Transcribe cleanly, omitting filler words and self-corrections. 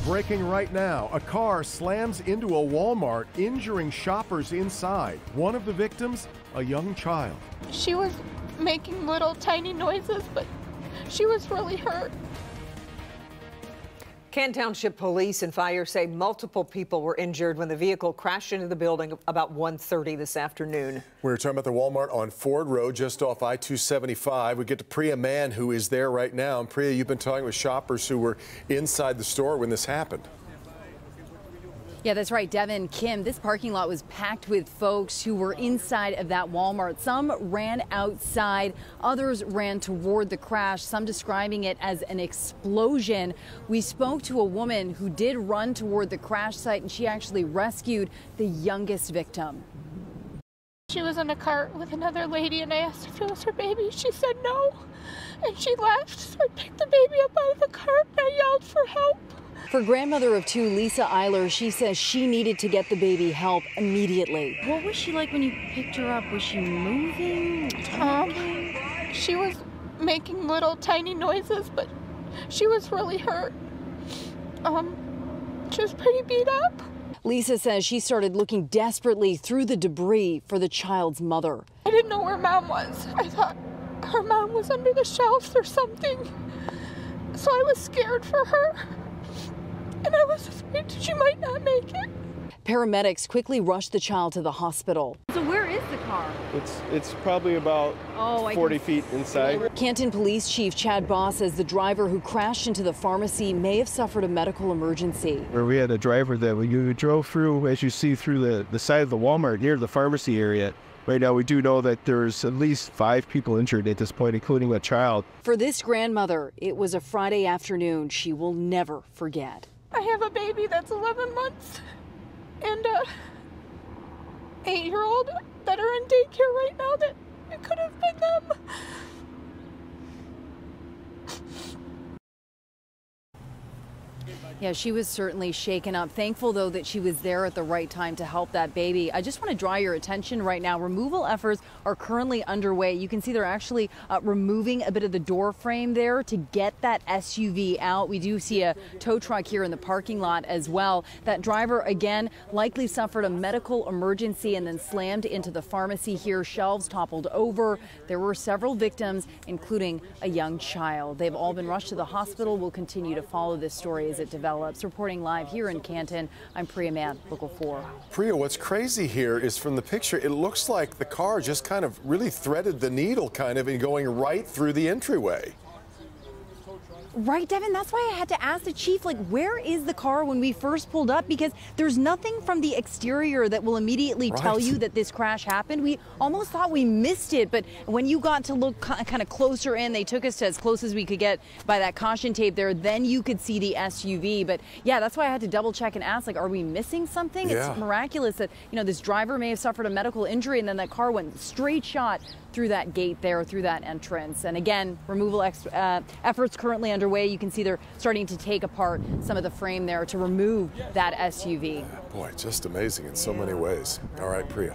Breaking right now, a car slams into a Walmart, injuring shoppers inside. One of the victims, a young child. She was making little tiny noises, but she was really hurt. Canton Township Police and fire say multiple people were injured when the vehicle crashed into the building about 1:30 this afternoon. We're talking about the Walmart on Ford Road, just off I-275. We get to Priya Mann, who is there right now. And Priya, you've been talking with shoppers who were inside the store when this happened. Yeah, that's right, Devin, Kim. This parking lot was packed with folks who were inside of that Walmart. Some ran outside, others ran toward the crash, some describing it as an explosion. We spoke to a woman who did run toward the crash site, and she actually rescued the youngest victim. She was in a cart with another lady, and I asked if it was her baby. She said no, and she left, so I picked the baby up out of the cart and I yelled for help. For grandmother of two, Lisa Eiler, she says she needed to get the baby help immediately. What was she like when you picked her up? Was she moving? She was making little tiny noises, but she was really hurt. She was pretty beat up. Lisa says she started looking desperately through the debris for the child's mother. I didn't know where Mom was. I thought her mom was under the shelves or something. So I was scared for her. And I was afraid she might not make it. Paramedics quickly rushed the child to the hospital. So where is the car? It's probably about 40 feet inside. Canton Police Chief Chad Boss says the driver who crashed into the pharmacy may have suffered a medical emergency. Where we had a driver that when you drove through, as you see through the side of the Walmart near the pharmacy area. Right now, we do know that there's at least 5 people injured at this point, including a child. For this grandmother, it was a Friday afternoon she will never forget. I have a baby that's 11 months and a 8-year-old that are in daycare right now that it could have been them. Yeah, she was certainly shaken up. Thankful, though, that she was there at the right time to help that baby. I just want to draw your attention right now. Removal efforts are currently underway. You can see they're actually removing a bit of the door frame there to get that SUV out. We do see a tow truck here in the parking lot as well. That driver, again, likely suffered a medical emergency and then slammed into the pharmacy here. Shelves toppled over. There were several victims, including a young child. They've all been rushed to the hospital. We'll continue to follow this story as it develops. Reporting live here in Canton, I'm Priya Mann, Local 4. Priya, what's crazy here is from the picture, it looks like the car just kind of really threaded the needle kind of in going right through the entryway. Right, Devin, that's why I had to ask the chief, like, where is the car when we first pulled up? Because there's nothing from the exterior that will immediately tell you that this crash happened. We almost thought we missed it, but when you got to look kind of closer in, they took us to as close as we could get by that caution tape there, then you could see the SUV. But yeah, that's why I had to double check and ask, like, are we missing something? Yeah. It's miraculous that, you know, this driver may have suffered a medical injury and then that car went straight shot through that gate there, through that entrance. And again, removal efforts currently underway. You can see they're starting to take apart some of the frame there to remove that SUV. Boy, just amazing in so many ways. All right, Priya.